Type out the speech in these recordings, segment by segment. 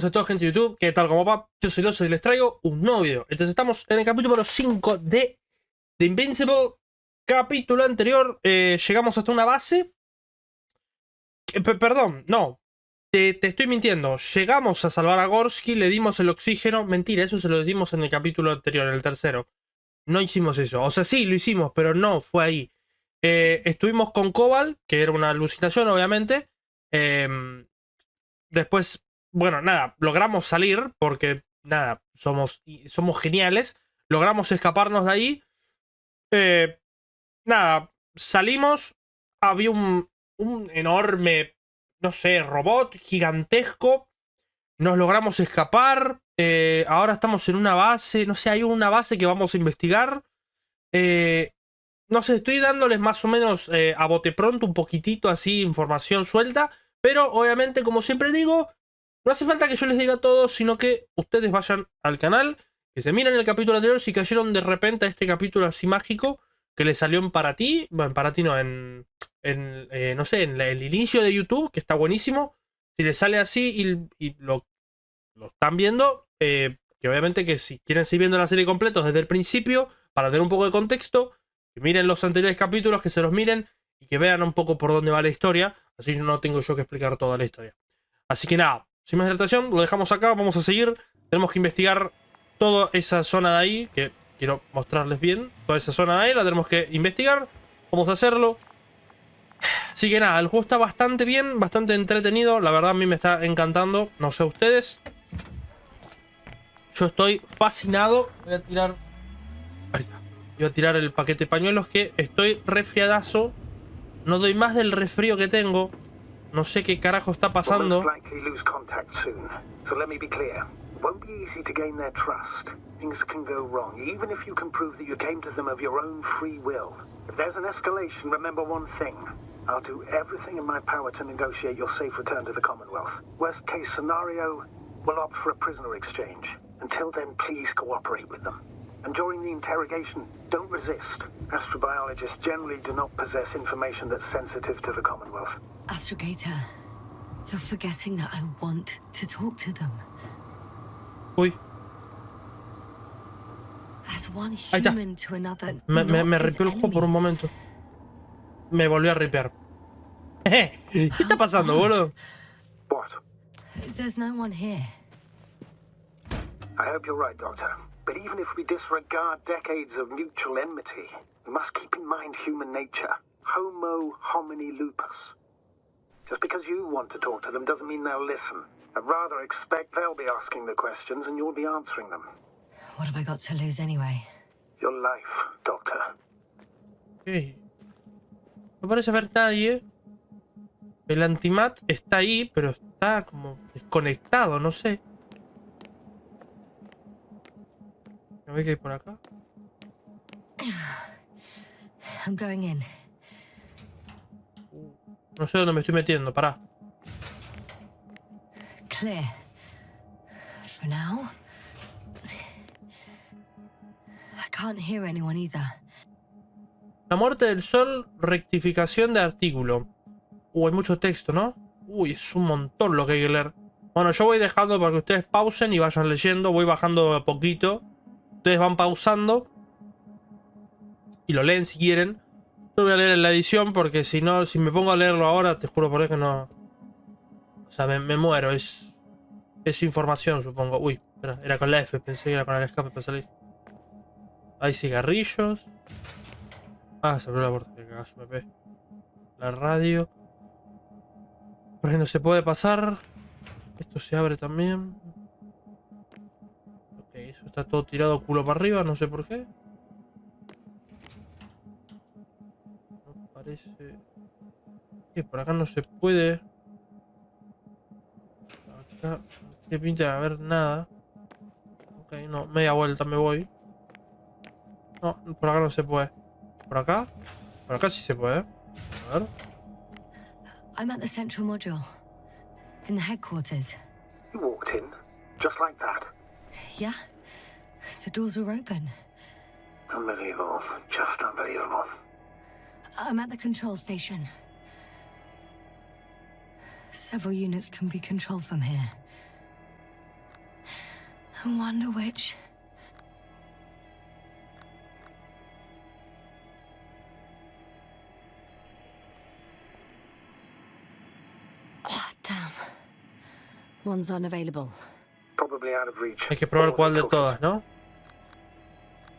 a todos, gente de YouTube. ¿Qué tal? ¿Cómo va? Yo soy Loso y les traigo un nuevo video. Entonces estamos en el capítulo número 5 de Invincible. Capítulo anterior, llegamos hasta una base. Perdón, no. Te estoy mintiendo. Llegamos a salvar a Gorski, le dimos el oxígeno. Mentira, eso se lo dimos en el capítulo anterior, en el tercero. No hicimos eso. O sea, sí, lo hicimos, pero no, fue ahí. Estuvimos con Cobalt, que era una alucinación, obviamente. Después, bueno, nada, logramos salir porque, nada, somos geniales. Logramos escaparnos de ahí. Nada, salimos. Había un enorme, no sé, robot gigantesco. Nos logramos escapar. Ahora estamos en una base. No sé, hay una base que vamos a investigar. No sé, estoy dándoles más o menos a bote pronto un poquitito así, información suelta. Pero obviamente, como siempre digo, no hace falta que yo les diga todo, sino que ustedes vayan al canal, que se miren el capítulo anterior si cayeron de repente a este capítulo así mágico que les salió en para ti. Bueno, para ti no, no sé, en el inicio de YouTube, que está buenísimo. Si les sale así y lo están viendo, que obviamente que si quieren seguir viendo la serie completa desde el principio, para tener un poco de contexto, que miren los anteriores capítulos, que se los miren y que vean un poco por dónde va la historia. Así no tengo yo que explicar toda la historia. Así que nada, sin más dilatación, lo dejamos acá, vamos a seguir. Tenemos que investigar toda esa zona de ahí, que quiero mostrarles bien. Toda esa zona de ahí la tenemos que investigar. Vamos a hacerlo. Así que nada, el juego está bastante bien, bastante entretenido. La verdad a mí me está encantando, no sé ustedes. Yo estoy fascinado. Voy a tirar... Ahí está. Voy a tirar el paquete de pañuelos, que estoy resfriadazo. No doy más del resfrío que tengo. No sé qué carajo está pasando. Won't be easy to gain their trust. Things can go wrong, even if you can prove that you came to them of your own free will. If there's an escalation, remember one thing. I'll do everything in my power to negotiate your safe return to the Commonwealth. Worst case scenario, we'll opt for a prisoner exchange. Until then, please cooperate with them. And during the interrogation, don't resist. Astrobiologists generally do not possess information that's sensitive to the Commonwealth. Astrogator, you're forgetting that I want to talk to them. Uy. As one human to another, me ripió el juego por un momento. Me volvió a ripear. ¿Qué está pasando, boludo? What? There's no one here. I hope you're right, Doctor. But even if we disregard decades of mutual enmity, we must keep in mind human nature. Homo homini lupus. Just because you want to talk to them doesn't mean they'll listen. I'd rather expect they'll be asking the questions and you'll be answering them. What have I got to lose anyway? Your life, Doctor. Okay. No parece haber nadie. El antimat está ahí, pero está como desconectado, no sé. ¿Me ve que hay por acá? I'm going in. No sé dónde me estoy metiendo, pará. Clear. For now. I can't hear anyone either. La muerte del sol, rectificación de artículo. Hay mucho texto, ¿no? Uy, es un montón lo que hay que leer. Bueno, yo voy dejando para que ustedes pausen y vayan leyendo. Voy bajando a poquito. Ustedes van pausando y lo leen si quieren. Yo voy a leer en la edición porque si no, si me pongo a leerlo ahora, te juro por Dios que no... O sea, me muero. Es información, supongo. Uy, espera, era con la F. Pensé que era con el escape para salir. Hay cigarrillos. Ah, se abrió la puerta. Que cagazo me pe. La radio. Por ahí no se puede pasar. Esto se abre también. Ok, eso está todo tirado culo para arriba. No sé por qué. No parece... ¿Qué? Por acá no se puede... Acá no tiene pinta de haber nada. Ok, no, media vuelta me voy. No, por acá no se puede. ¿Por acá? Por acá sí se puede. A ver. I'm at the central module. In the headquarters. You walked in, just like that. Yeah. The doors were open. Unbelievable. Just unbelievable. I'm at the control station. Several units can be controlled from here. I wonder which. Oh, damn. One's unavailable. Probably out of reach. Hay que probar cuál de todas, ¿no?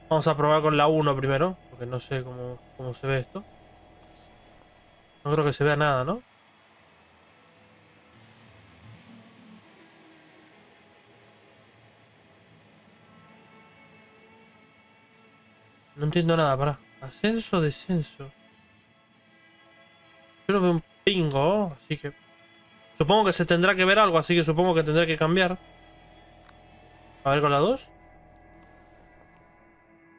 Vamos a probar con la 1 primero, porque no sé cómo se ve esto. No creo que se vea nada, ¿no? No entiendo nada, pará. Ascenso, descenso. Yo no veo un pingo, así que... Supongo que se tendrá que ver algo, así que supongo que tendré que cambiar. A ver con la 2.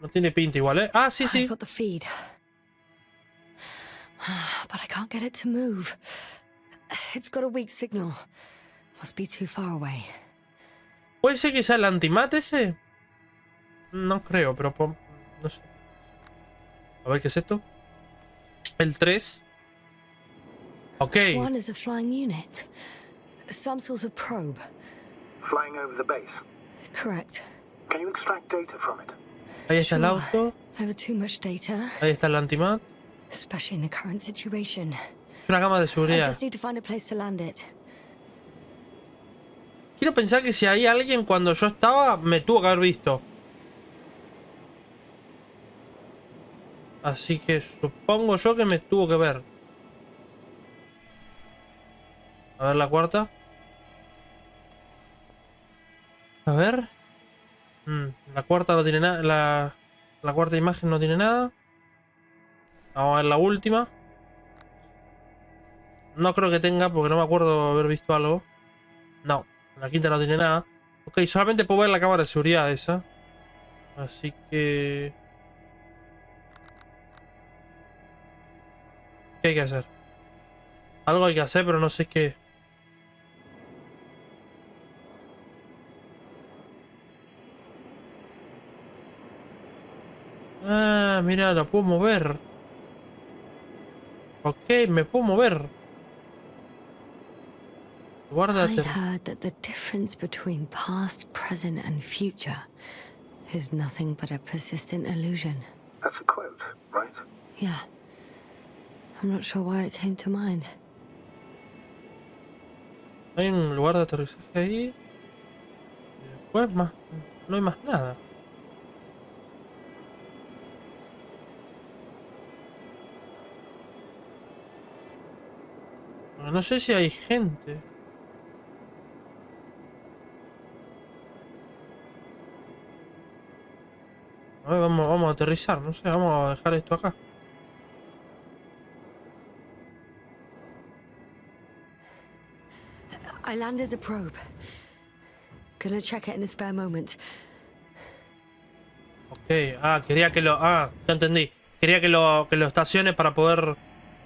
No tiene pinta igual, ¿eh? Ah, sí, I sí. got the feed. But I can't get it to move. It's got a weak signal. Must be too far away. ¿Puede ser que sea el antimat ese? No creo, pero... No sé. A ver, ¿qué es esto? El 3. Ok. One is a flying unit. Some sort of probe. Flying over the base. Correct. Can you extract data from it? Ahí está el Sure. auto. Never too much data, Ahí está el antimat. especially in the current situation. Es una cama de I seguridad. just need to find a place to land it. Quiero pensar que si hay alguien cuando yo estaba, me tuvo que haber visto. Así que supongo yo que me tuvo que ver. A ver la cuarta. A ver. La cuarta no tiene nada. La cuarta imagen no tiene nada. Vamos a ver la última. No creo que tenga, porque no me acuerdo haber visto algo. No, la quinta no tiene nada. Ok, solamente puedo ver la cámara de seguridad esa. Así que... ¿Qué hay que hacer? Algo hay que hacer, pero no sé qué. Ah, mira, la puedo mover. Ok, me puedo mover. I Guárdate. heard that the difference between past, present, and future is nothing but a persistent illusion. That's a quote, right? Yeah. I'm not sure why it came to mind. Hay un lugar de aterrizaje ahí. Y después más. No hay más nada. Bueno, no sé si hay gente. A ver, vamos a aterrizar, no sé, vamos a dejar esto acá. I landed the probe. Gonna check it in a spare moment. Ok, quería que lo... ya entendí. Quería que lo estacione para poder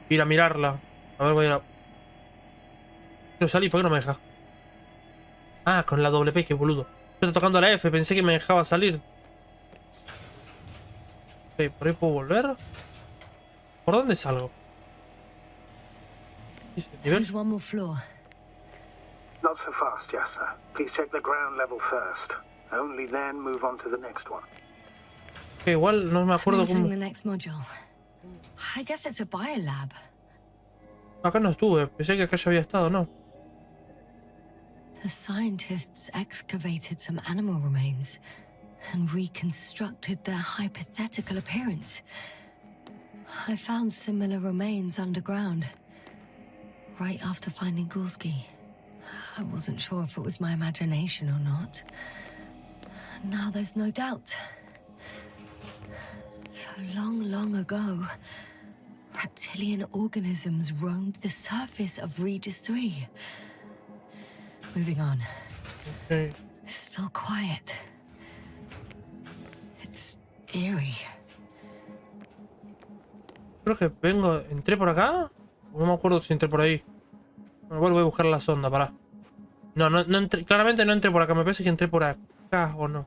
ir a mirarla. A ver, voy a... Quiero salir, ¿por qué no me deja? Ah, con la doble P, qué boludo. Yo estoy tocando la F, pensé que me dejaba salir. Ok, ¿por ahí puedo volver? ¿Por dónde salgo? ¿Nivel? There's one more floor. Not so fast, Jasper. Please check the ground level first. Only then move on to the next one. Ok, igual no me acuerdo Entering cómo... the next module. I guess it's a biolab. Acá no estuve, pensé que acá ya había estado, ¿no? The scientists excavated some animal remains and reconstructed their hypothetical appearance. I found similar remains underground, right after finding Gorski. I wasn't sure if it was my imagination or not. Now there's no doubt. So long ago, reptilian organisms roamed the surface of Regis 3. Moving on. Ok. It's still quiet. It's eerie. Creo que entré por acá. No me acuerdo si entré por ahí. Igual voy a buscar la sonda, pará. No entré, claramente no entré por acá. Me parece que entré por acá o no.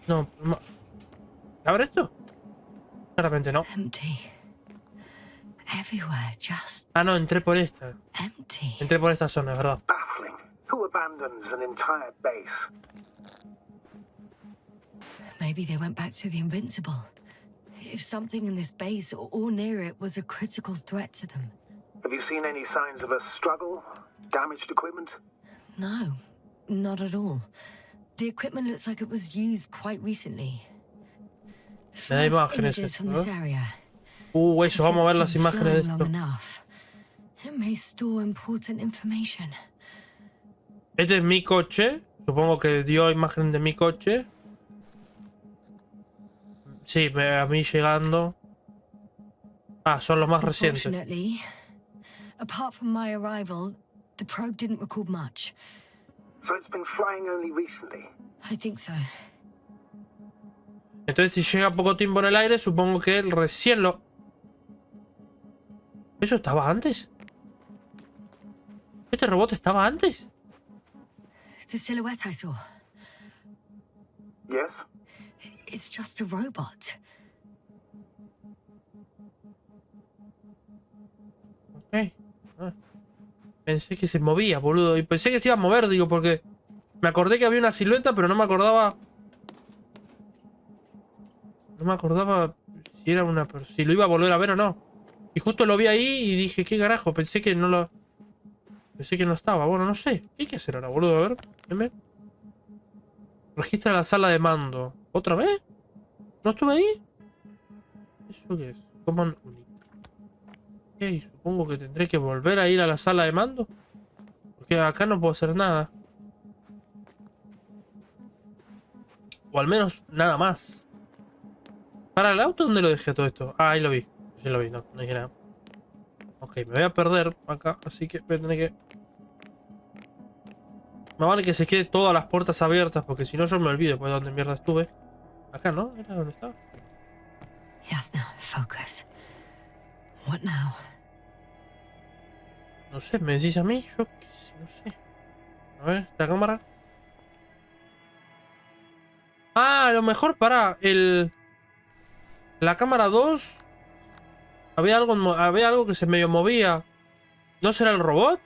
No. ¿Abre esto? Claramente no. Empty. Everywhere, just Ah, no, entré por esta. empty. Entré por esta zona, es verdad. Baffling. Who abandons an entire base? Maybe they went back to the Invincible. If something in this base or near it was a critical threat to them. Have you seen any signs of a struggle? Damaged equipment? No, not at all. The equipment looks like it was used quite recently. Me da First imágenes images esto, from this area. Eso, vamos a ver las imágenes de esto. It may store important information. Este es mi coche. Supongo que dio imagen de mi coche. Sí, a mí llegando. Ah, son los más recientes. Unfortunately, apart from my arrival, the probe didn't record much. So it's been flying only recently? I think so. Entonces, si llega poco tiempo en el aire, supongo que él recién lo... ¿Eso estaba antes? ¿Este robot estaba antes? The silhouette I saw. Yes? It's just a robot. Ok. Ah. Pensé que se movía, boludo. Y pensé que se iba a mover, digo, porque... Me acordé que había una silueta, pero no me acordaba... No me acordaba si era una... Si lo iba a volver a ver o no. Y justo lo vi ahí y dije, ¿qué carajo? Pensé que no lo... Pensé que no estaba. Bueno, no sé. ¿Qué hay que hacer ahora, boludo? A ver. Venme. Registra la sala de mando. ¿Otra vez? ¿No estuve ahí? ¿Eso qué es? ¿Cómo no? Ok, supongo que tendré que volver a ir a la sala de mando. Porque acá no puedo hacer nada. O al menos nada más. ¿Para el auto dónde lo dejé todo esto? Ah, ahí lo vi. Sí lo vi, no dije nada. Ok, me voy a perder acá, así que voy a tener que... Me vale que se quede todas las puertas abiertas, porque si no yo me olvido pues de dónde mierda estuve. Acá, ¿no? ¿Era donde estaba? Yes, now focus. What now? No sé, ¿me decís a mí? Yo qué sé, no sé. A ver, esta cámara. Ah, a lo mejor para la cámara 2 había algo que se medio movía. ¿No será el robot?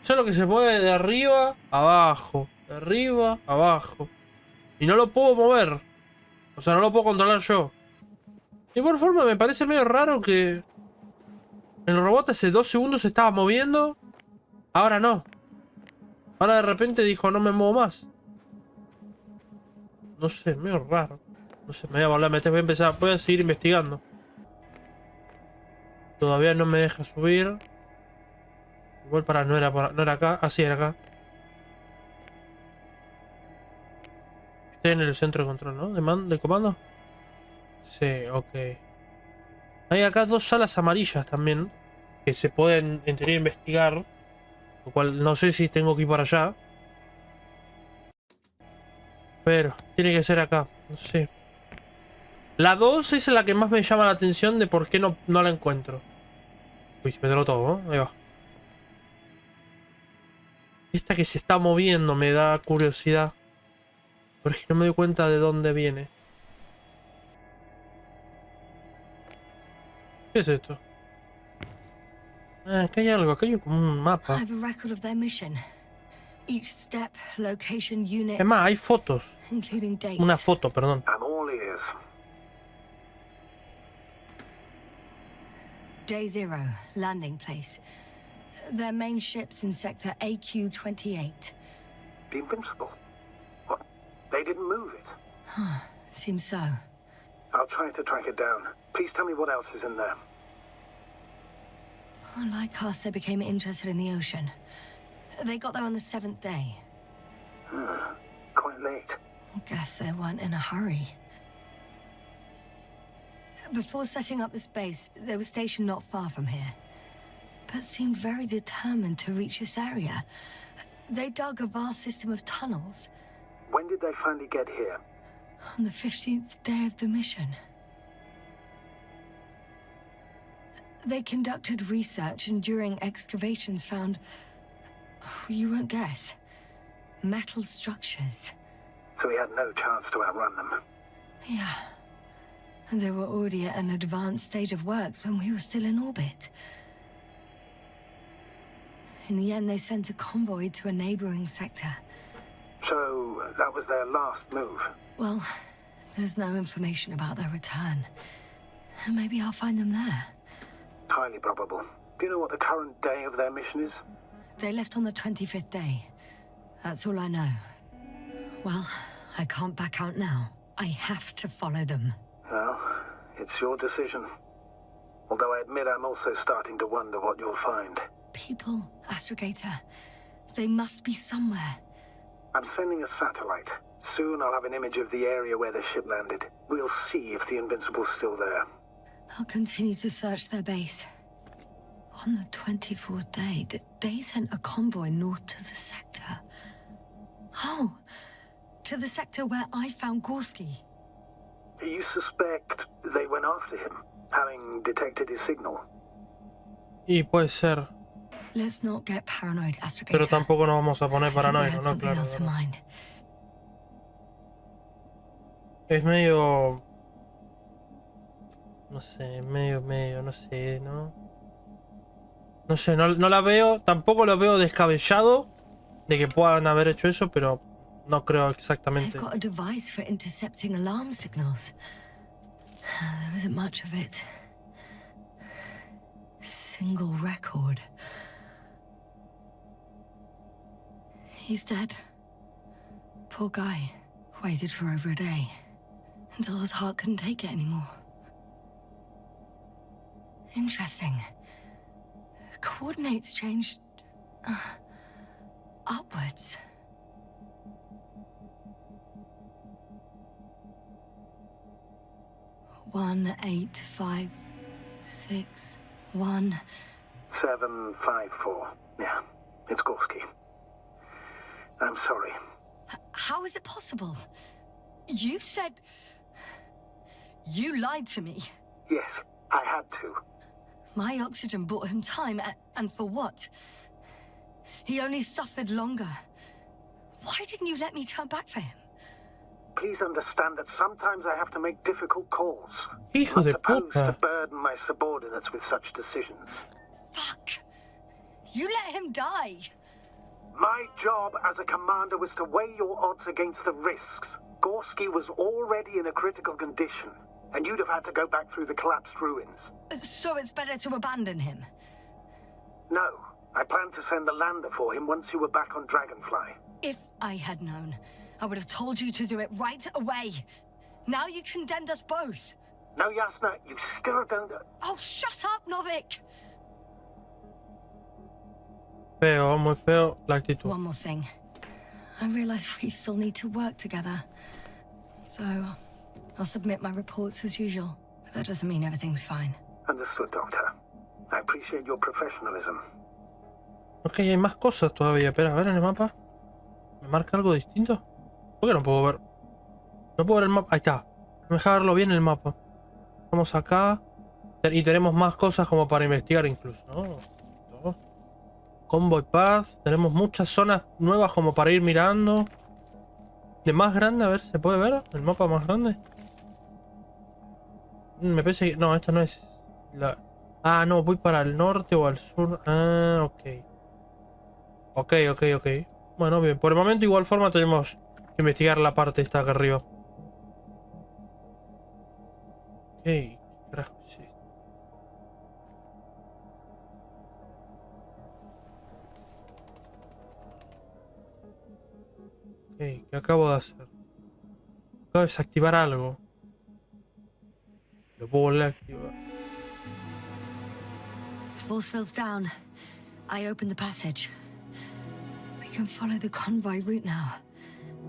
Eso es lo que se mueve de arriba a abajo. De arriba a abajo. Y no lo puedo mover. O sea, no lo puedo controlar yo. De igual forma me parece medio raro que el robot hace 2 segundos se estaba moviendo. Ahora no. Ahora de repente dijo no me muevo más. No sé, medio raro. No sé, me voy a volver a meter, voy a seguir investigando. Todavía no me deja subir. Igual no era acá. Ah, sí, era acá. Estoy en el centro de control, ¿no? ¿De comando? Sí, ok. Hay acá 2 salas amarillas también. Que se pueden, en teoría, investigar. Lo cual no sé si tengo que ir para allá. Pero tiene que ser acá. No sé. La 2 es la que más me llama la atención de por qué no la encuentro. Uy, se me trabó todo, ¿no? Ahí va. Esta que se está moviendo me da curiosidad. Pero es que no me doy cuenta de dónde viene. ¿Qué es esto? Ah, acá hay algo. Acá hay como un mapa. I have a record of their mission. Each step, location, units, Es más, hay fotos. including dates. Una foto, perdón. I'm all ears. Day 0, landing place. Their main ship's in sector AQ-28. The Invincible? What? They didn't move it? Seems so. I'll try to track it down. Please tell me what else is in there. Like us, they became interested in the ocean. They got there on the 7th day. Quite late. Guess they weren't in a hurry. Before setting up this base, they were stationed not far from here, but seemed very determined to reach this area. They dug a vast system of tunnels. When did they finally get here? On the 15th day of the mission. They conducted research and during excavations found, you won't guess, metal structures. So we had no chance to outrun them. Yeah. And they were already at an advanced stage of works when we were still in orbit. In the end, they sent a convoy to a neighboring sector. So that was their last move. Well, There's no information about their return. Maybe I'll find them there. Highly probable. Do you know what the current day of their mission is? They left on the 25th day. That's all I know. Well, I can't back out now. I have to follow them. Well, it's your decision. Although I admit I'm also starting to wonder what you'll find. People, Astrogator. They must be somewhere. I'm sending a satellite. Soon I'll have an image of the area where the ship landed. We'll see if the Invincible's still there. I'll continue to search their base. On the 24th day, they sent a convoy north to the sector. Oh, to the sector where I found Gorski. You suspect they went after him, having detected his signal? Y puede ser. Let's not get paranoid, Astrogator. Pero tampoco nos vamos a poner I think they paranoicos, had ¿no? something Claro. else in mind. Es medio... No sé, medio, no sé, ¿no? No sé, no la veo, tampoco lo veo descabellado de que puedan haber hecho eso, pero no creo exactamente. They've got a device for intercepting alarm signals. There isn't much of it. Single record. He's dead. Poor guy. Waited for over a day. Until his heart couldn't take it anymore. Interesting. Coordinates changed... upwards. One, 8, 5, 6, 1. 754. Yeah, it's Gorski. I'm sorry. How is it possible? You said... You lied to me. Yes, I had to. My oxygen bought him time, and for what? He only suffered longer. Why didn't you let me turn back for him? Please understand that sometimes I have to make difficult calls. Hijo I'm de not supposed puta. to burden my subordinates with such decisions. Fuck! You let him die! My job as a commander was to weigh your odds against the risks. Gorski was already in a critical condition, and you'd have had to go back through the collapsed ruins. So it's better to abandon him? No, I planned to send the lander for him once you were back on Dragonfly. If I had known, I would have told you to do it right away. Now you condemned us both. No, Yasna, you still don't... Oh, shut up, Novik! Feo, muy feo la actitud. One more thing. I realize we still need to work together. So, I'll submit my reports as usual. But that doesn't mean everything's fine. Understood, Doctor. I appreciate your professionalism. Ok, hay más cosas todavía. Espera, a ver en el mapa. ¿Me marca algo distinto? ¿Por qué no puedo ver? No puedo ver el mapa. Ahí está. Me deja verlo bien el mapa. Vamos acá. Y tenemos más cosas como para investigar incluso, ¿no? Convoy Path. Tenemos muchas zonas nuevas como para ir mirando. De más grande, a ver, ¿se puede ver el mapa más grande? Me parece que... No, esto no es... Ah, no, voy para el norte o al sur. Ah, ok. Ok. Bueno, bien. Por el momento, igual forma, tenemos que investigar la parte esta acá arriba. Ok. ¿Qué carajo es esto? Ok, ¿qué acabo de hacer? Acabo de desactivar algo. Lo puedo volver a activar. Force field's down. I opened the passage. We can follow the convoy route now.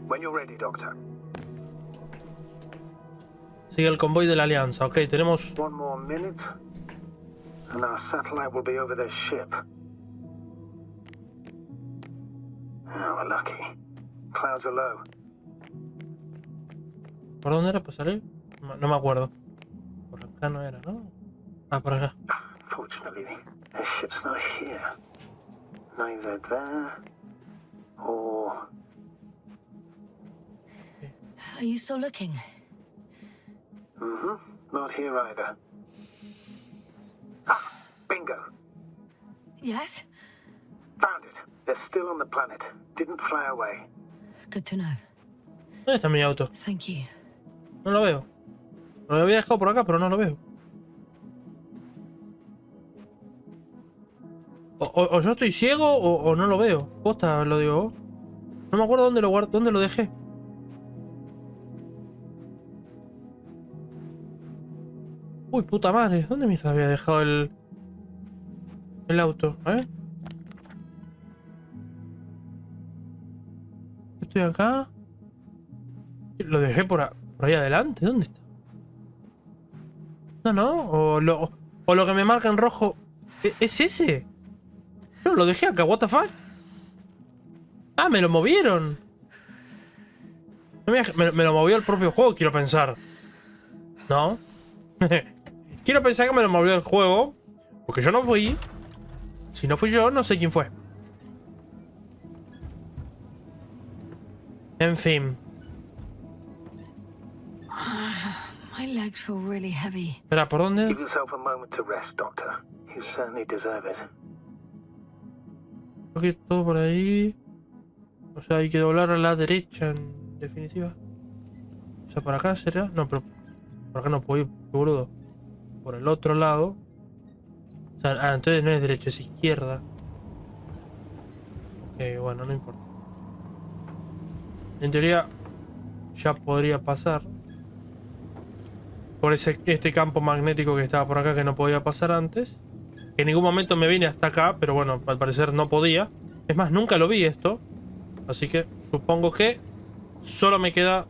When you're ready, Doctor. Sigue el convoy de la alianza. Ok, tenemos... One more minute, and our satellite will be over their ship. Oh, we're lucky. Clouds are low. ¿Por dónde era para salir? No me acuerdo. Por acá no era, ¿no? Ah, por acá. Fortunately, their ship's not here. Neither there or... Are you still looking? Not here either. Ah, bingo. Yes? Found it. They're still on the planet. Didn't fly away. Good to know. ¿Dónde está mi auto? Thank you. No lo veo. Lo había dejado por acá, pero no lo veo. O yo estoy ciego o no lo veo. Posta, lo digo. No me acuerdo dónde lo guardé, dónde lo dejé. Uy, puta madre. ¿Dónde me había dejado el auto? Estoy acá. Lo dejé por ahí adelante. ¿Dónde está? No. O lo que me marca en rojo. ¿Es ese? No, lo dejé acá. What the fuck? Ah, me lo movieron. Me lo movió el propio juego, quiero pensar. ¿No? Quiero pensar que me lo movió el juego. Porque yo no fui. Si no fui yo, no sé quién fue. En fin. My legs feel really heavy. Espera, ¿por dónde? Give yourself a moment to rest, Doctor. You certainly deserve it. Creo que todo por ahí. O sea, hay que doblar a la derecha, en definitiva. O sea, ¿por acá será? No, pero por acá no puedo ir, qué boludo. Por el otro lado. O sea, entonces no es derecha, es izquierda. Ok, bueno, no importa. En teoría ya podría pasar por este campo magnético que estaba por acá, que no podía pasar antes. Que en ningún momento me vine hasta acá, pero bueno, al parecer no podía. Es más, nunca lo vi esto. Así que supongo que solo me queda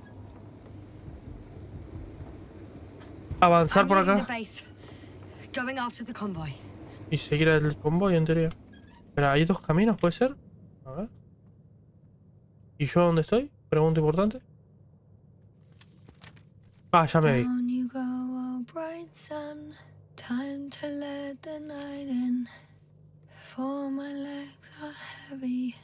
avanzar por acá y seguir el convoy, en teoría. Espera, ¿hay dos caminos? ¿Puede ser? A ver. ¿Y yo dónde estoy? Pregunta importante. Ah, ya me vi. Down you go, oh bright sun. Time to let the night in. For my legs are heavy.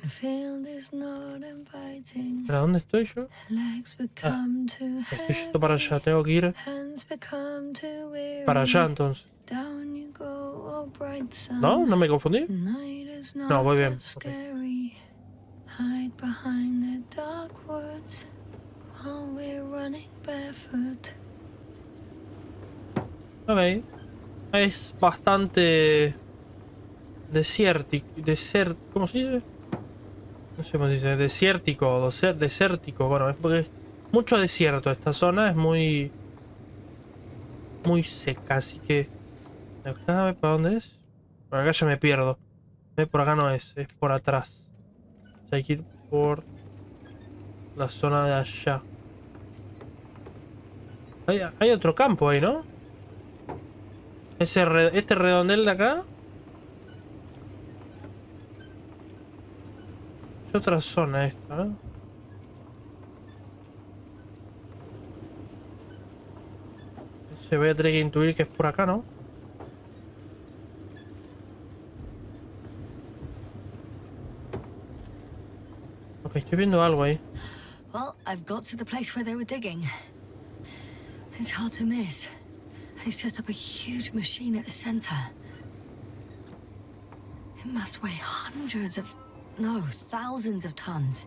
And field is not inviting. ¿Para dónde estoy yo? Legs become too Estoy yendo para allá, tengo que ir hands become too weary. para allá entonces. Down you go, oh bright sun. ¿No? ¿No me confundí? Night is not No, voy bien. that scary. Hide behind the dark woods while we're running barefoot. Ok. Es bastante desértico. ¿Cómo se dice? No sé cómo se dice. Desértico. Desértico. Bueno, es porque es mucho desierto. Esta zona es muy seca, así que... Acá, ¿para dónde es? Por acá ya me pierdo. Por acá no es por atrás. O sea, hay que ir por la zona de allá. Hay otro campo ahí, ¿no? Este redondel de acá. Es otra zona esta, ¿no? Se voy a tener que intuir que es por acá, ¿no? Ok, estoy viendo algo ahí. Well, I've got to the place where they were digging. It's hard to miss. They set up a huge machine at the center. It must weigh thousands of tons.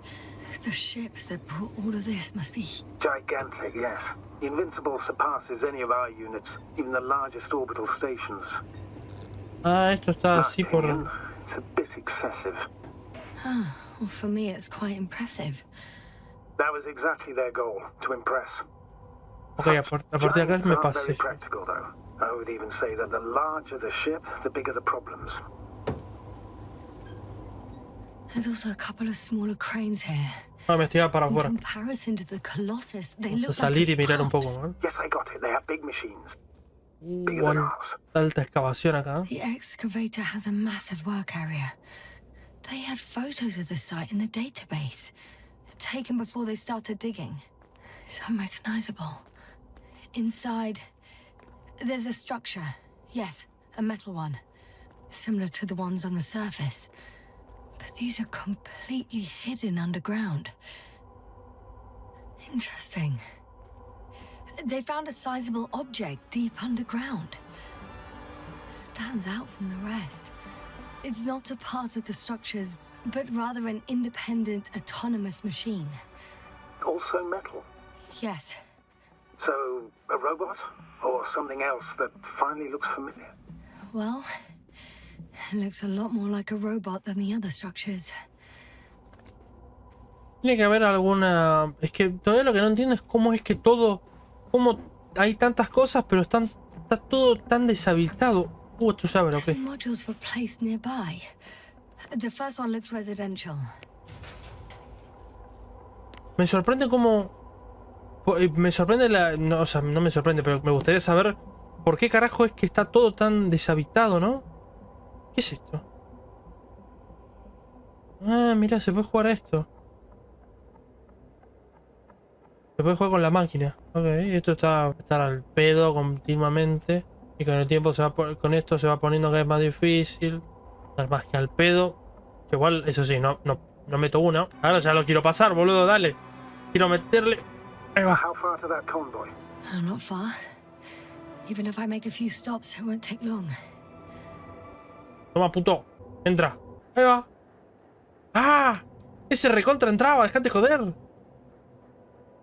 The ship that brought all of this must be... Gigantic, yes. The Invincible surpasses any of our units, even the largest orbital stations. Ah, esto está así por... It's a bit excessive. Well, for me, it's quite impressive. That was exactly their goal, to impress. Ok, a partir de acá me pasé. Very practical, though. I would even say that the larger the ship, the bigger the problems. There's also a couple of smaller cranes here. Ah, me estoy para In afuera. comparison to the Colossus, they Vamos a look salir y like mirar un pups. poco, ¿no? Yes, I got it. They have big machines. Bigger than ours. Alta excavación acá. The excavator has a massive work area. They had photos of the site in the database, taken before they started digging. It's unrecognizable. Inside, there's a structure. Yes, a metal one. Similar to the ones on the surface. But these are completely hidden underground. Interesting. They found a sizable object deep underground. Stands out from the rest. It's not a part of the structures, but rather an independent, autonomous machine. Also metal. Yes, So, a robot? Or something else that finally looks familiar? Well, it looks a lot more like a robot than the other structures. Tiene que haber alguna... Es que todavía lo que no entiendo es cómo es que todo... Cómo hay tantas cosas, pero está todo tan deshabilitado. Esto se abre, ok. Two modules were placed nearby. The first one looks residential. Me sorprende cómo... Me sorprende la... No, o sea, no me sorprende, pero me gustaría saber por qué carajo es que está todo tan deshabitado, ¿no? ¿Qué es esto? Ah, mira, se puede jugar a esto. Se puede jugar con la máquina. Ok, esto está al pedo continuamente. Y con el tiempo con esto se va poniendo cada vez más difícil. Estar más que al pedo. Que igual, eso sí, no meto una. Ahora ya lo quiero pasar, boludo, dale. Quiero meterle. Ahí va. How far to that convoy? Not far. Even if I make a few stops, it won't take long. Toma, puto. Entra. Ahí va. ¡Ah! Ese recontra entraba, dejate joder. Me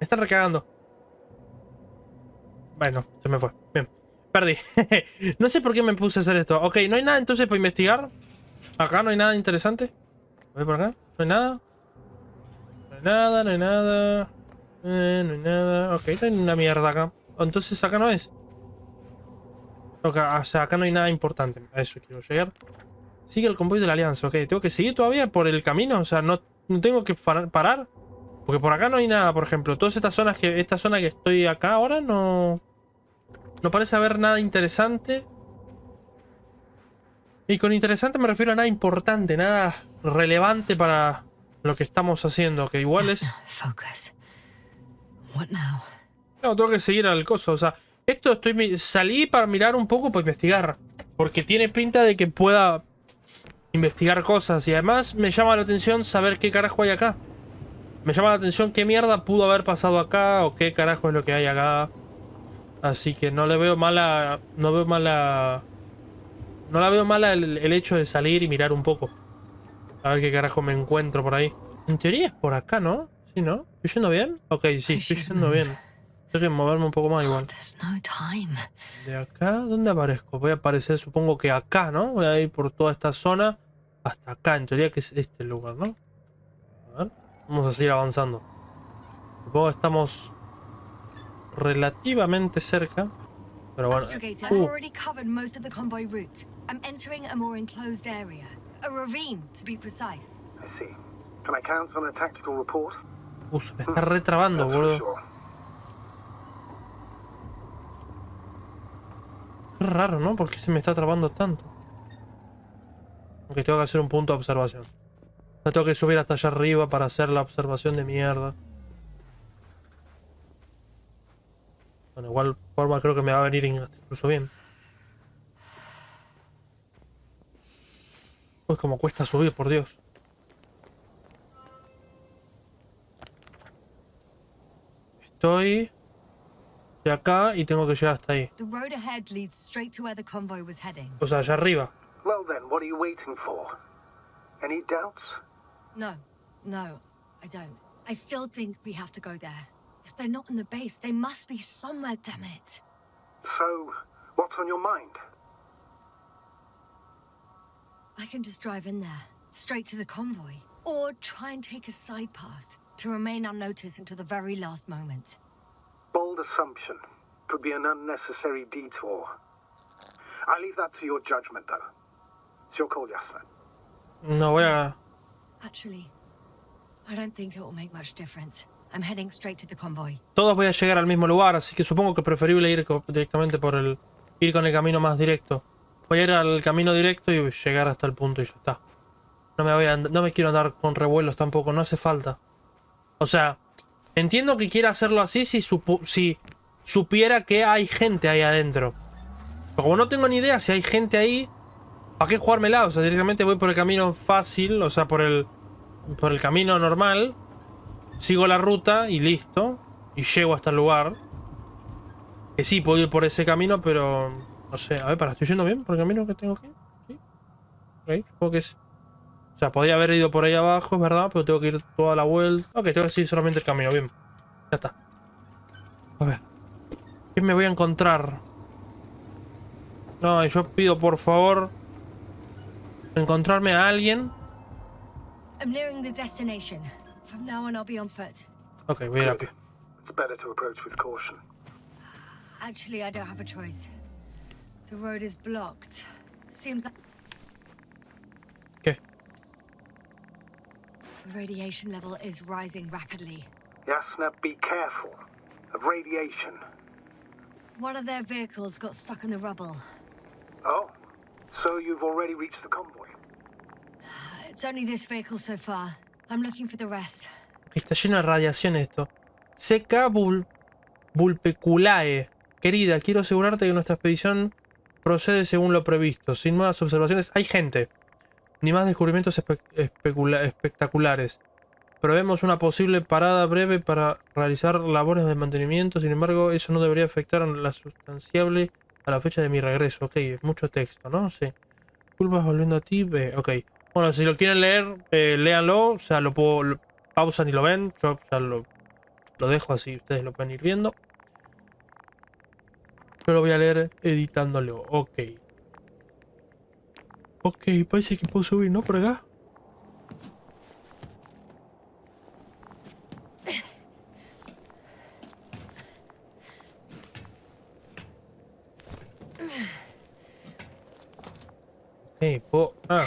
están recagando. Bueno, se me fue. Bien. Perdí. No sé por qué me puse a hacer esto. Ok, no hay nada entonces para investigar. Acá no hay nada interesante. A ver por acá. No hay nada. No hay nada, no hay nada. No hay nada. Ok, no hay una mierda acá. Entonces acá no es. Okay, o sea, acá no hay nada importante. A eso quiero llegar. Sigue el convoy de la alianza. Ok, tengo que seguir todavía por el camino. O sea, no tengo que parar. Porque por acá no hay nada, por ejemplo. Todas estas zonas esta zona que estoy acá ahora no parece haber nada interesante. Y con interesante me refiero a nada importante, nada relevante para lo que estamos haciendo. Que igual es... Focus. What now? No, tengo que seguir al coso. O sea, esto salí para mirar un poco, para investigar. Porque tiene pinta de que pueda investigar cosas. Y además me llama la atención saber qué carajo hay acá. Me llama la atención qué mierda pudo haber pasado acá o qué carajo es lo que hay acá. Así que no le veo mala... No la veo mala el hecho de salir y mirar un poco. A ver qué carajo me encuentro por ahí. En teoría es por acá, ¿no? ¿Sí, no? ¿Estoy yendo bien? Ok, sí, estoy yendo bien. Tengo que moverme un poco más igual. De acá, ¿dónde aparezco? Voy a aparecer, supongo que acá, ¿no? Voy a ir por toda esta zona hasta acá. En teoría que es este lugar, ¿no? A ver. Vamos a seguir avanzando. Supongo que estamos relativamente cerca. Pero bueno. I've already covered most of the convoy route. I'm entering a more enclosed area. A ravine, to be precise. I see. Can I count on a tactical report? Se me está retrabando, boludo. Qué raro, ¿no? ¿Por qué se me está trabando tanto? Aunque tengo que hacer un punto de observación. O sea, tengo que subir hasta allá arriba para hacer la observación de mierda. Bueno, igual forma creo que me va a venir incluso bien. Uy, como cuesta subir, por Dios. Estoy de acá y tengo que llegar hasta ahí. O sea, allá arriba. Well then, what are you waiting for? Any doubts? No, I don't. I still think we have to go there. If they're not in the base, they must be somewhere, damn it. So, what's on your mind? I can just drive in there, straight to the convoy. Or try and take a side path, to remain unnoticed until the very last moment. Bold assumption. Could be an unnecessary detour. I leave that to your judgment, though. It's your call, Jasper. No voy a... Actually, I don't think it will make much difference. I'm heading straight to the convoy. Todos voy a llegar al mismo lugar, así que supongo que es preferible ir directamente por ir con el camino más directo. Voy a ir al camino directo y llegar hasta el punto y ya está. No me quiero andar con revuelos tampoco, no hace falta. O sea, entiendo que quiera hacerlo así si supiera que hay gente ahí adentro. Pero como no tengo ni idea si hay gente ahí, ¿para qué jugármela? O sea, directamente voy por el camino fácil, o sea, por el camino normal. Sigo la ruta y listo. Y llego hasta el lugar. Que sí, puedo ir por ese camino, pero... No sé, a ver, ¿estoy yendo bien por el camino que tengo aquí? ¿Sí? Ok, supongo que es... O sea, podría haber ido por ahí abajo, es verdad, pero tengo que ir toda la vuelta. Ok, tengo que seguir solamente el camino, bien. Ya está. A ver. ¿Qué me voy a encontrar? No, yo pido por favor encontrarme a alguien. I'm nearing the destination. From now on, I'll be on foot. Ok, voy a ir a pie. It's better to approach with caution. Actually, I don't have a choice. The road is blocked. Seems like ¿Qué? the radiation level is rising rapidly. Yasna, be careful of radiation. One of their vehicles got stuck in the rubble. Oh, so you've already reached the convoy. It's only this vehicle so far. I'm looking for the rest. Está lleno de radiación esto. Seca vulpeculae. Querida, quiero asegurarte que nuestra expedición procede según lo previsto. Sin nuevas observaciones, hay gente. Ni más descubrimientos espectaculares. Prevemos una posible parada breve para realizar labores de mantenimiento. Sin embargo, eso no debería afectar en la sustanciable a la fecha de mi regreso. Ok, mucho texto, ¿no? Sí. Disculpas volviendo a ti. Ok. Bueno, si lo quieren leer, léanlo. O sea, pausan y lo ven. Yo ya lo dejo así. Ustedes lo pueden ir viendo. Yo lo voy a leer editándolo. Ok. Ok, parece que puedo subir, ¿no? Por acá. Puedo... Ah.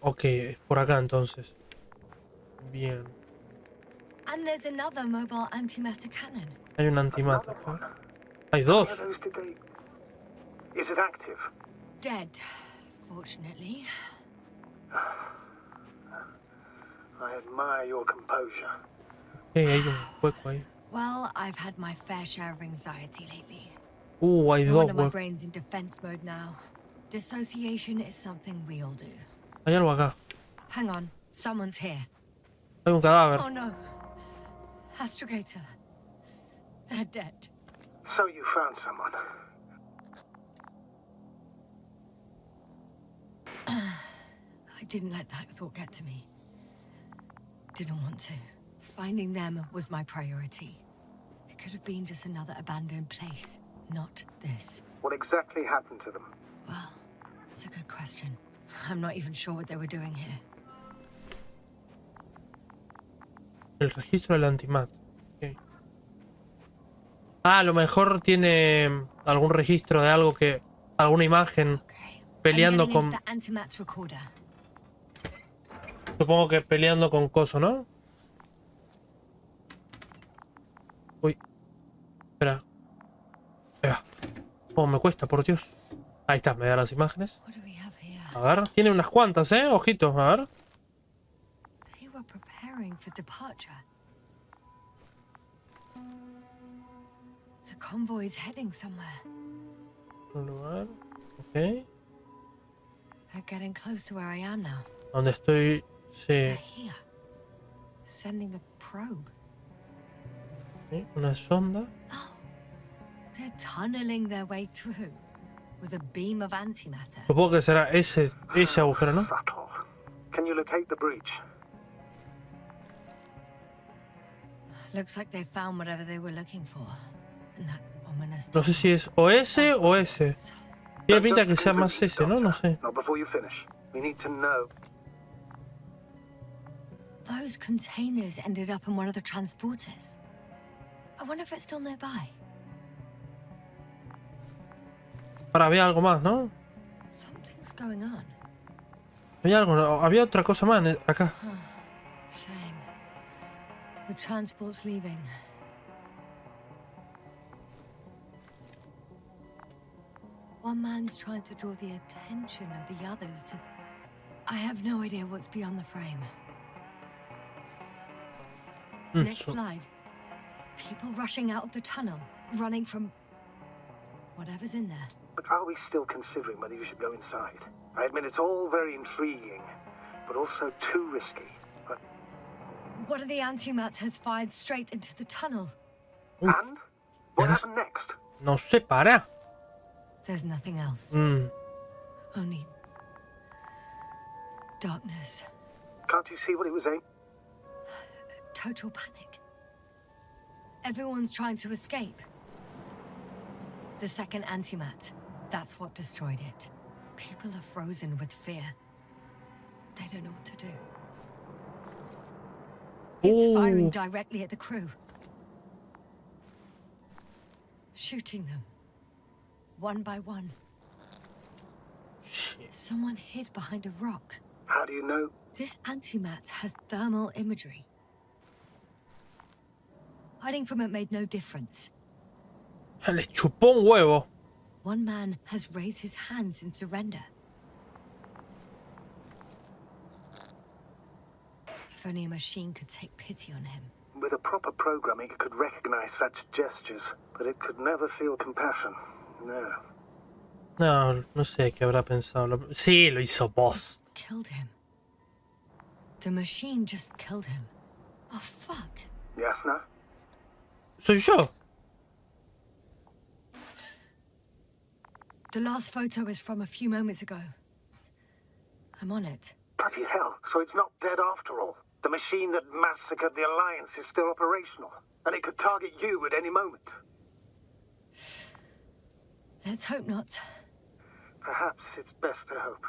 Ok, es por acá entonces. Bien. And there's another mobile antimatter cannon. Hay un antimatter acá. Hay How many dos. of those did they... Is it active? Dead, fortunately. I admire your composure. Hay un hueco ahí. Well, I've had my fair share of anxiety lately. Hay No dos wonder my huecos. brain's in defense mode now. Dissociation is something we all do. Hay algo acá. Hang on, someone's here. Hay un cadáver. Oh no. Astrogator. They're dead. So you found someone. I didn't let that thought get to me. Didn't want to. Finding them was my priority. It could have been just another abandoned place, not this. What exactly happened to them? Well, that's a good question. I'm not even sure what they were doing here. El registro del antimatter. Ok. Ah, a lo mejor tiene algún registro de algo que... Alguna imagen Okay. peleando I'm getting con... into the antimat's recorder. Supongo que peleando con coso, ¿no? Uy. Espera. Ahí va. Oh, me cuesta, por Dios. Ahí está, me da las imágenes. What do we have here? A ver, tiene unas cuantas, Ojito, a ver. They were preparing for departure. The convoy's heading somewhere. Un lugar. Ok. They're getting close to where I am now. Donde estoy... Sí. They're here. Sending a probe. Ok, una sonda. Oh, they're tunneling their way through with a beam of antimatter. Supongo que será ese agujero, ¿no? Subtle. Can you locate the breach? Looks like they found whatever they were looking for. And that ominous No sé si es o ese o ese. Tiene pinta que sea más ese, ¿no? No sé. Not before you finish. We need to know. Those containers ended up in one of the transporters. I wonder if it's still nearby. Ahora había algo más, ¿no? Something's going on. Había algo, había otra cosa más acá. Oh, shame. The transport's leaving. One man's trying to draw the attention of the others to... I have no idea what's beyond the frame. Next slide. People rushing out of the tunnel, running from... whatever's in there. But are we still considering whether you should go inside? I admit it's all very intriguing, but also too risky. But... One of the antimats has fired straight into the tunnel. And? What happened next? No sé, para. There's nothing else. Only... darkness. Can't you see what it was aimed? Total panic. Everyone's trying to escape. The second antimat, that's what destroyed it. People are frozen with fear. They don't know what to do. It's firing directly at the crew. Shooting them. One by one. Shit. Someone hid behind a rock. How do you know? This antimat has thermal imagery. Hiding from it made no difference. Le chupó un huevo. One man has raised his hands in surrender. If only a machine could take pity on him. With a proper programming, it could recognize such gestures, but it could never feel compassion. No. No, no sé qué habrá pensado. Sí, lo hizo boss. Killed him. The machine just killed him. Oh, fuck. Yasna? Soy yo. The last photo is from a few moments ago. I'm on it. Bloody hell, so it's not dead after all. The machine that massacred the Alliance is still operational, and it could target you at any moment. Let's hope not. Perhaps it's best to hope.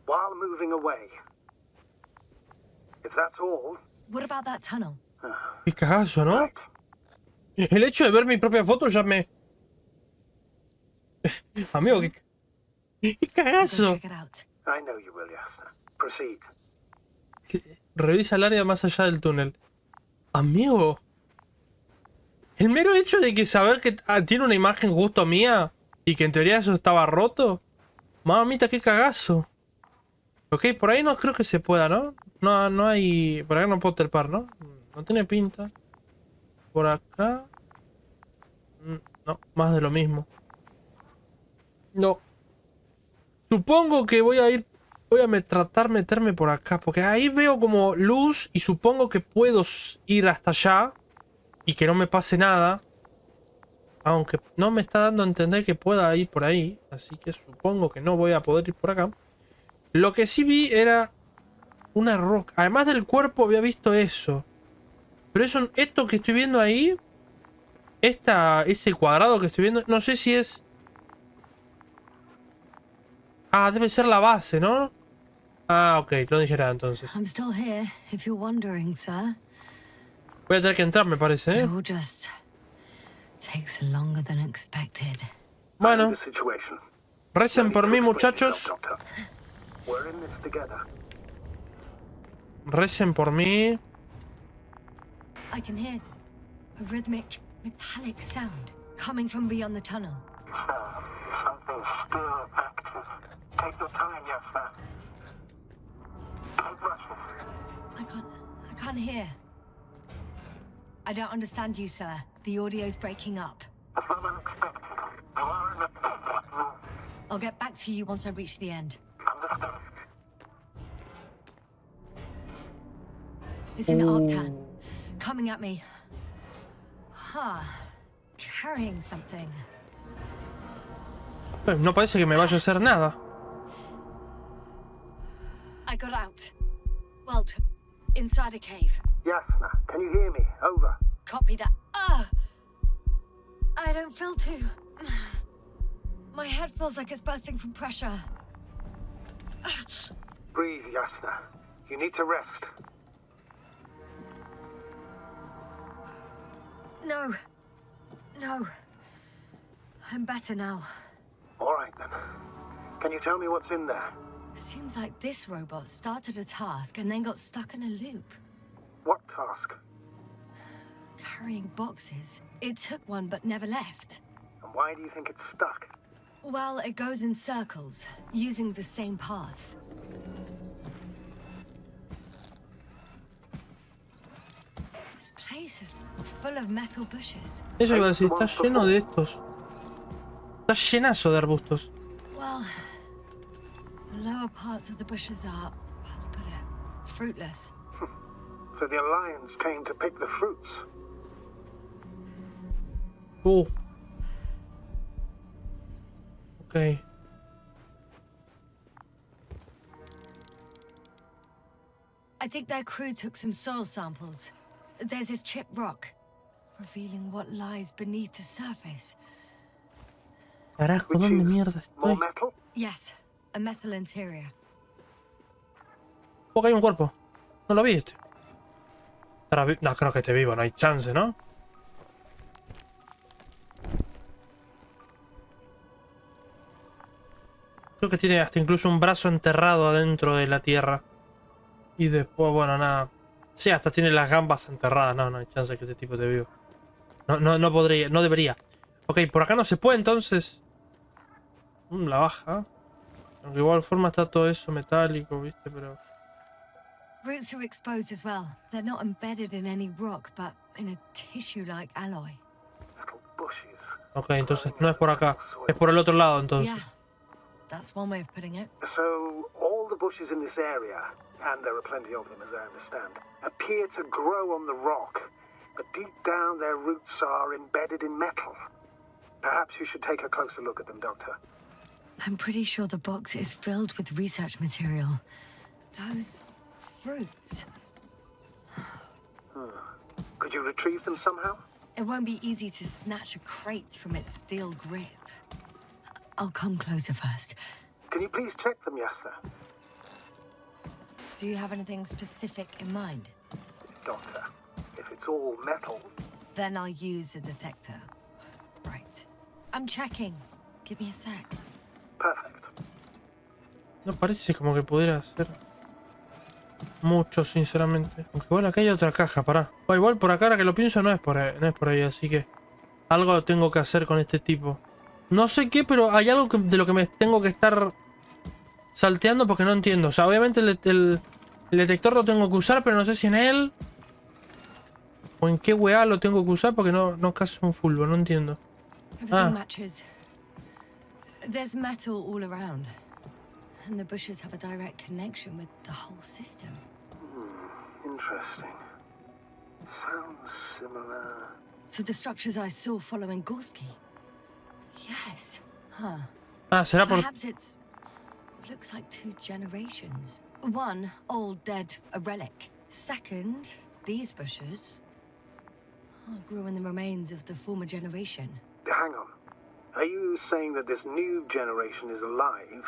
While moving away. If that's all... What about that tunnel? Qué cagazo, ¿no? Right. El hecho de ver mi propia foto ya me... Amigo, qué Go cagazo. I know you will, Yasna. Proceed. Revisa el área más allá del túnel. Amigo. El mero hecho de que saber que tiene una imagen justo mía y que en teoría eso estaba roto. Mamita, qué cagazo. Ok, por ahí no creo que se pueda, ¿no? No hay... Por acá no puedo trepar, ¿no? No tiene pinta. Por acá... No, más de lo mismo. No. Supongo que voy a tratar de meterme por acá. Porque ahí veo como luz y supongo que puedo ir hasta allá. Y que no me pase nada. Aunque no me está dando a entender que pueda ir por ahí. Así que supongo que no voy a poder ir por acá. Lo que sí vi era una roca. Además del cuerpo había visto eso. Pero esto que estoy viendo ahí... Ese cuadrado que estoy viendo... No sé si es... Ah, debe ser la base, ¿no? Ah, ok, lo dijera entonces. I'm still here, if you're wondering, sir. Voy a tener que entrar, me parece, ¿eh? It all just takes longer than expected. Bueno, The situation. recen por mí, muchachos. Doctor. We're in this together. Recen por mí. I can hear a rhythmic, metallic sound coming from beyond the tunnel. Something still active. Take your time, Yasna. Keep rushing. I can't hear. I don't understand you, sir. The audio's breaking up. It's not unexpected. You are in the room. I'll get back to you once I reach the end. Understood. It's an Octan. Coming at me. Carrying something. No parece que me vaya a hacer nada. I got out. Well, inside a cave. Yasna, can you hear me? Over. Copy that. I don't feel too. My head feels like it's bursting from pressure. Breathe, Yasna. You need to rest. No. I'm better now. All right, then. Can you tell me what's in there? Seems like this robot started a task and then got stuck in a loop. What task? Carrying boxes. It took one but never left. And why do you think it's stuck? Well, it goes in circles, using the same path. This place is full of metal bushes. Eso iba a decir, está lleno de estos. Está llenazo de arbustos. Well, the lower parts of the bushes are, how to put it, fruitless. So the Alliance came to pick the fruits. Ok. I think their crew took some soil samples. There's this chipped rock. revealing what lies beneath the surface. Carajo, ¿dónde mierda More estoy? metal? Yes, a metal interior. Porque hay un cuerpo. ¿No lo viste? No, creo que esté vivo, no hay chance, ¿no? Creo que tiene hasta incluso un brazo enterrado adentro de la tierra. Y después, bueno, nada. Sí, hasta tiene las gambas enterradas. No, no hay chance que ese tipo esté vivo. No podría, no debería. Ok, por acá no se puede entonces. La baja. Aunque de igual forma está todo eso metálico, ¿viste? Pero... Roots are exposed as well. They're not embedded in any rock, but in a tissue-like alloy. Little bushes. Ok, entonces no es por acá. Es por el otro lado, entonces. Yeah, that's one way of putting it. So, all the bushes in this area, and there are plenty of them as I understand, appear to grow on the rock, but deep down their roots are embedded in metal. Perhaps you should take a closer look at them, Doctor. I'm pretty sure the box is filled with research material. Those fruits. Could you retrieve them somehow? It won't be easy to snatch a crate from its steel grip. I'll come closer first. Can you please check them, Yasna? Do you have anything specific in mind? Doctor, if it's all metal... Then I'll use a detector. Right. I'm checking. Give me a sec. Perfect. No parece como que pudiera ser mucho, sinceramente. Aunque igual acá hay otra caja, pará. Igual por acá, ahora que lo pienso, no es por ahí, así que algo tengo que hacer con este tipo. No sé qué, pero hay algo de lo que me tengo que estar salteando porque no entiendo. O sea, obviamente el detector lo tengo que usar, pero no sé si en él o en qué weá lo tengo que usar porque no casi un fulbo, no entiendo. Everything matches. There's metal all around. And the bushes have a direct connection with the whole system. Interesting. Sounds similar... To the structures I saw following Gorski. Yes. Huh. Será por... Perhaps it's... looks like 2 generations. One, old, dead, a relic. Second, these bushes grew in the remains of the former generation. Hang on. Are you saying that this new generation is alive?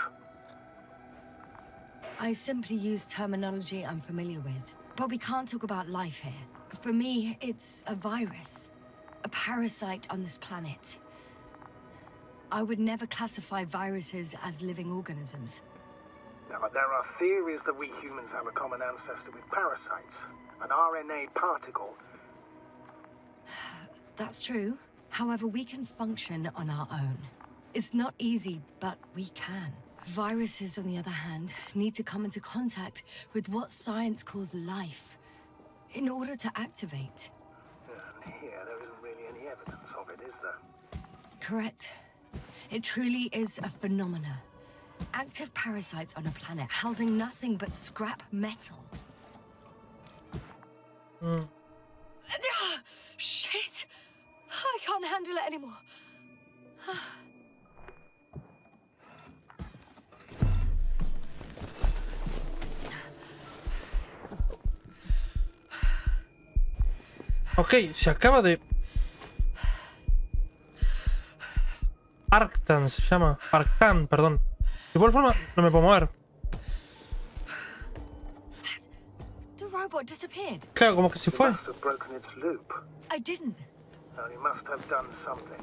I simply use terminology I'm familiar with. But we can't talk about life here. For me, it's a virus. A parasite on this planet. I would never classify viruses as living organisms. Now, there are theories that we humans have a common ancestor with parasites. An RNA particle. That's true. However, we can function on our own. It's not easy, but we can. Viruses, on the other hand, need to come into contact with what science calls life in order to activate. And here, there isn't really any evidence of it, is there? Correct. It truly is a phenomena. Active parasites on a planet housing nothing but scrap metal. Shit! I can't handle it anymore. Ok, se acaba de... Arctan se llama. Arctan, perdón. De igual forma, no me puedo mover. The robot disappeared. Claro, como que se fue. Must have broken its loop. I didn't. Oh, you must have done something.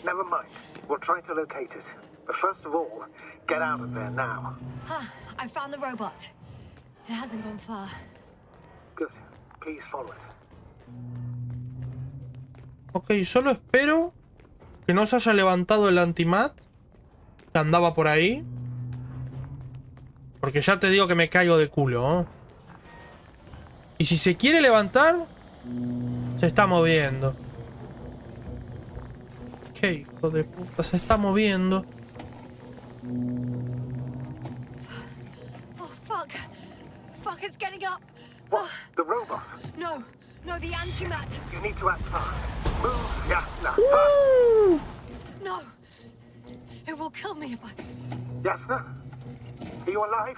Never mind. We'll try to locate it. But first of all, get out of there now. I found the robot. It hasn't gone far. Good. Please follow it. Ok, solo espero que no se haya levantado el antimat que andaba por ahí. Porque ya te digo que me caigo de culo, ¿eh? Y si se quiere levantar, se está moviendo. Qué hijo de puta, se está moviendo. Oh, fuck. Fuck, it's getting up. What? The robot? No, the antimat. You need to act fast. Move, Yasna. ¡Uh! No. It will kill me if I... Yasna? Are you alive?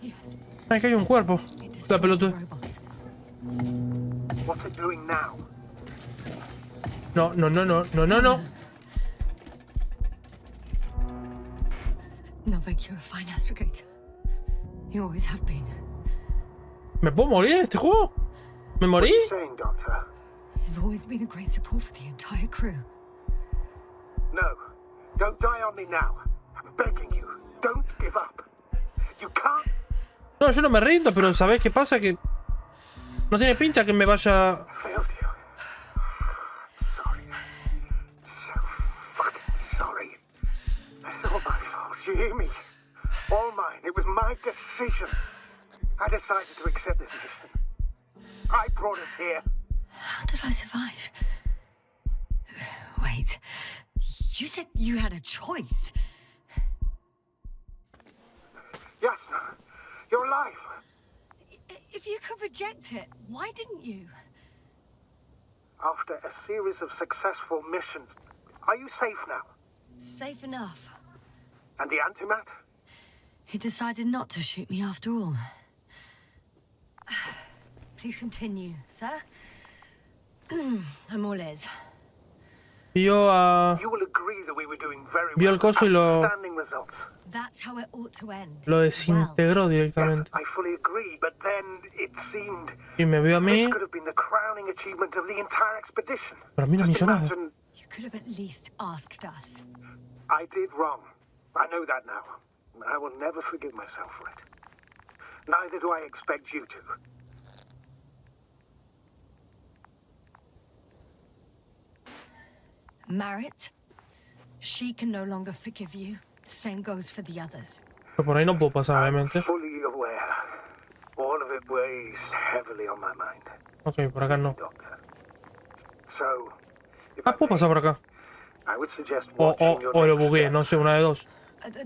Yes. Ay, que hay un cuerpo. It La destroyed the pelota. robot. What's it doing now? No, no, no, no, no, no, no. Novak, you're a fine astrogator. You always have been. ¿Me puedo morir en este juego? ¿Me morí? What are you saying, Doctor? You've always been a great support for the entire crew. No. Don't die on me now. I'm begging you. Don't give up. You can't. No, yo no me rindo, pero ¿sabés qué pasa? Que no tiene pinta que me vaya... I failed you. Sorry. So fucking sorry. It's all my fault. You hear me? All mine. It was my decision. I decided to accept this mission. I brought us here. How did I survive? Wait. You said you had a choice. Yes. You're alive. If you could reject it, why didn't you? After a series of successful missions, are you safe now? Safe enough. And the antimat? He decided not to shoot me after all. Please continue, sir. I'm all ears. Vio a... You will agree that we were doing very Vio el well. coso y lo... Outstanding results. That's how it ought to end. Lo desintegró Yes, directamente. I fully agree, but then it seemed Y me vio a mí... this could have been the crowning achievement of the entire expedition. Pero a mí no me Just hizo nada. imagine You could have at least asked us. I did wrong. I know that now. I will never forgive myself for it. Neither do I expect you to. Marit, she can no longer forgive you. Same goes for the others. Pero por ahí no puedo pasar, obviamente. I'm fully aware. All of it weighs heavily on my mind. Ok, por acá no. Doctor. So, if Ah, I puedo may, pasar por acá. I would suggest O watching your lo next bugué, steps. no sé, una de dos.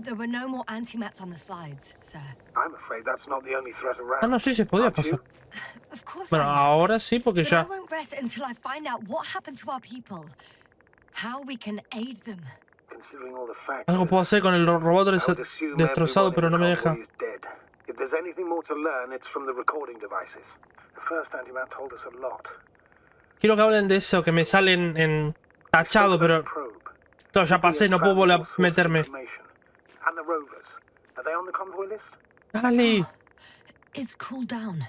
There were no more antimats on the slides, sir. I'm afraid that's not the only threat around. Ah, no, sí, se podía Aren't you? pasar. Of course Bueno, I am. ahora sí, porque But I ya... won't rest until I find out what happened to our people. How we can aid them. Considering all the factors, Algo puedo hacer con el robot I would assume destrozado, everyone pero in no the me deja. convoy is dead. If there's anything more to learn, it's from the recording devices. The first antimat told us a lot. Quiero que hablen de eso, que me salen en tachado, pero... Probe. Claro, ya pasé, no puedo volver a meterme. And the rovers, are they on the convoy list? Dale. It's cooled down.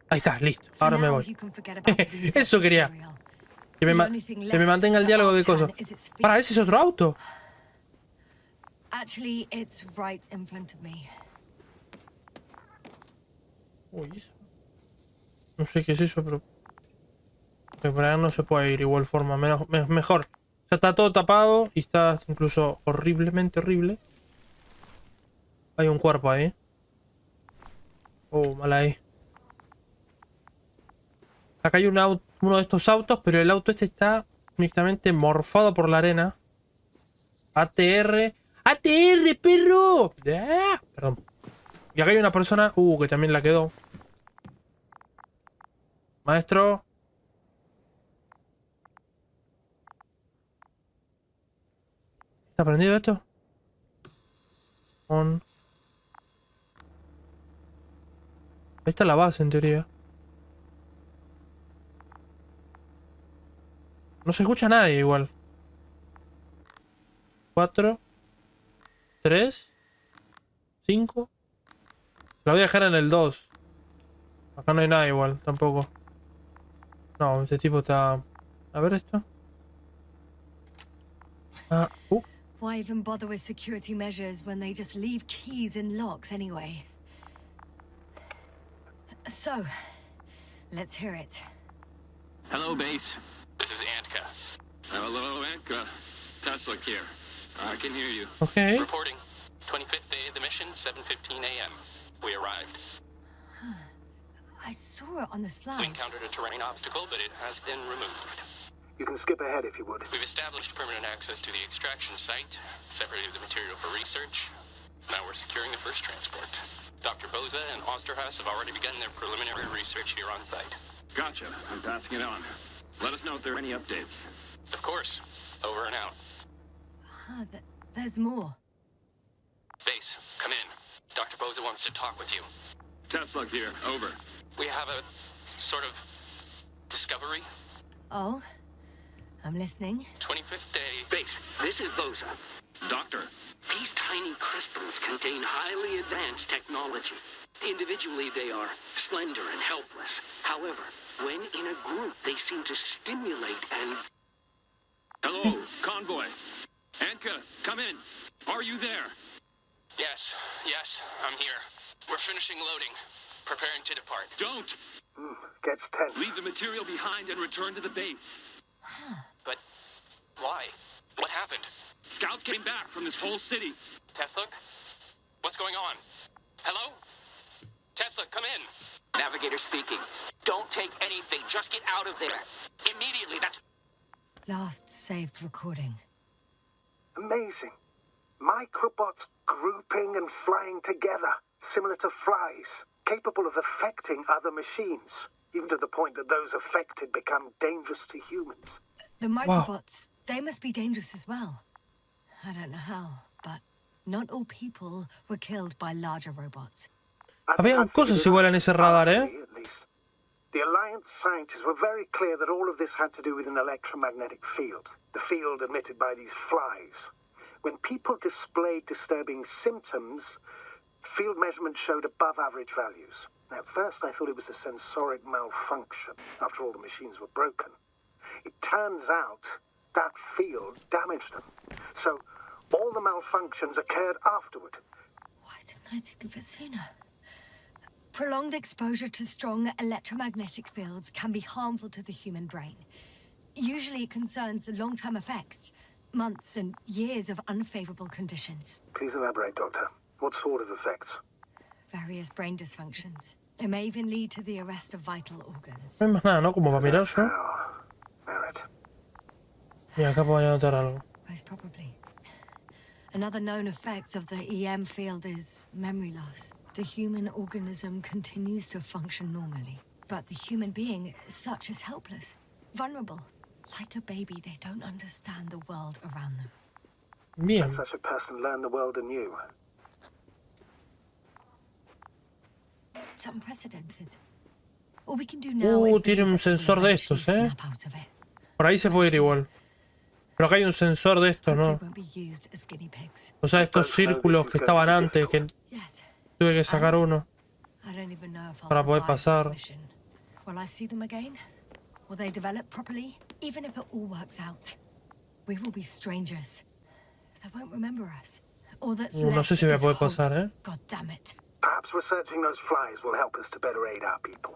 Ahí está, listo. For Ahora me now, voy. you can forget about the research Eso quería. material. Que me, The ma- only thing que me left mantenga el of diálogo de Arcan cosas. is its feet. Para, ese es otro auto. Actually, it's right in front of me. Uy, eso. No sé qué es eso, pero... Que por allá no se puede ir igual forma. Mejor. Ya está todo tapado y está incluso horriblemente horrible. Hay un cuerpo ahí. Oh, mal ahí. Acá hay uno de estos autos, pero el auto este está directamente morfado por la arena. ATR. ¡ATR, perro! ¡Ah! Perdón. Y acá hay una persona... que también la quedó. Maestro. ¿Está prendido esto? On. Ahí está la base, en teoría. No se escucha a nadie igual. 4, 3, 5. La voy a dejar en el 2. Acá no hay nada igual, tampoco. No, este tipo está... A ver esto. Ah, Why even bother with security measures when they just leave keys in locks anyway? So, let's hear it. Hello, base. This is Antka. Hello, Antka. Tesla here. I can hear you. okay. Reporting. 25th day of the mission, 7:15 a.m. We arrived. I saw it on the We slides. encountered a terrain obstacle, but it has been removed. You can skip ahead if you would. We've established permanent access to the extraction site, separated the material for research. Now we're securing the first transport. Dr. Boza and Osterhaus have already begun their preliminary research here on site. Gotcha. I'm passing it on. Let us know if there are any updates. Of course. Over and out. There's more. Base, come in. Dr. Boza wants to talk with you. Tesla here. Over. We have a sort of discovery. Oh? I'm listening. 25th day. Base, this is Boza. Doctor, these tiny crystals contain highly advanced technology. Individually, they are slender and helpless. However, when in a group, they seem to stimulate and... Hello, convoy. Anka, come in. Are you there? Yes, I'm here. We're finishing loading. Preparing to depart. Don't! Gets tense. Leave the material behind and return to the base. But why? What happened? Scouts came back from this whole city. Tesla? What's going on? Hello? Tesla, come in. Navigator speaking. Don't take anything. Just get out of there. Immediately, that's... Last saved recording. Amazing. Microbots grouping and flying together, similar to flies, capable of affecting other machines, even to the point that those affected become dangerous to humans. The microbots, they must be dangerous as well. I don't know how, but not all people were killed by larger robots. Habían cosas igual en ese radar, ¿eh? At least. The Alliance scientists were very clear that all of this had to do with an electromagnetic field, the field emitted by these flies. When people displayed disturbing symptoms, field measurements showed above average values. At first, I thought it was a sensoric malfunction. After all, the machines were broken. It turns out that field damaged them. So, all the malfunctions occurred afterward. Why didn't I think of it sooner? Prolonged exposure to strong electromagnetic fields can be harmful to the human brain. Usually it concerns long-term effects, months and years of unfavorable conditions. Please elaborate, Doctor. What sort of effects? Various brain dysfunctions. It may even lead to the arrest of vital organs. No hay más nada, ¿no? Como para mirar yo. Merit. Mira, acá puedo anotar algo. Most probably. Another known effect of the EM field is memory loss. The human organism continues to function normally, but the human being as such is helpless, vulnerable. Like a baby, they don't understand the world around them. Bien. Such a person learn the world anew. It's unprecedented. All we can do now is Tiene un sensor de estos, ¿eh? snap out of it. Por ahí se puede ir igual. Pero acá hay un sensor de estos, Hope they ¿no? won't be used as guinea pigs. O sea, estos círculos que estaban antes, que Yes. tuve que sacar uno. I don't even know if I'll Para poder survive this pasar. mission. Will I see them again? Will they develop properly? Even if it all works out, we will be strangers. They won't remember us. All that's No left sé si voy a is poder hope. pasar, ¿eh? God damn it. Perhaps researching those flies will help us to better aid our people.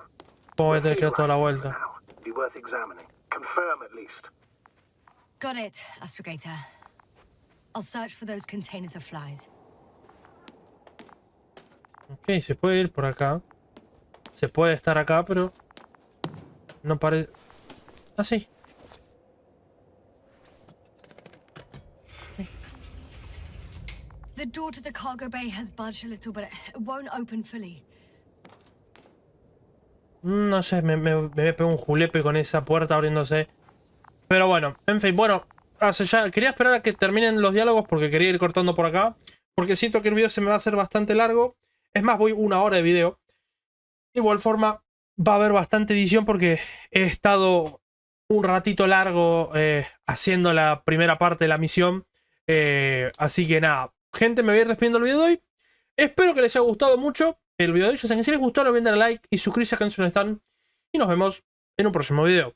Voy a tener que dar toda la vuelta. Be worth examining. Confirm at least. Got it, Astrogator. I'll search for those containers of flies. Ok, se puede ir por acá. Se puede estar acá, pero... No parece... Ah, sí. The door to the cargo bay has budged a little, but it won't open fully. No sé, me pegó un julepe con esa puerta abriéndose. Pero bueno, en fin, bueno. Ya quería esperar a que terminen los diálogos porque quería ir cortando por acá. Porque siento que el video se me va a hacer bastante largo. Es más, voy 1 hora de video. De igual forma, va a haber bastante edición porque he estado un ratito largo haciendo la primera parte de la misión. Así que nada, gente, me voy a ir despidiendo el video de hoy. Espero que les haya gustado mucho el video de hoy. Ya saben, si les gustó, no olviden darle like y suscribirse acá si no están. Y nos vemos en un próximo video.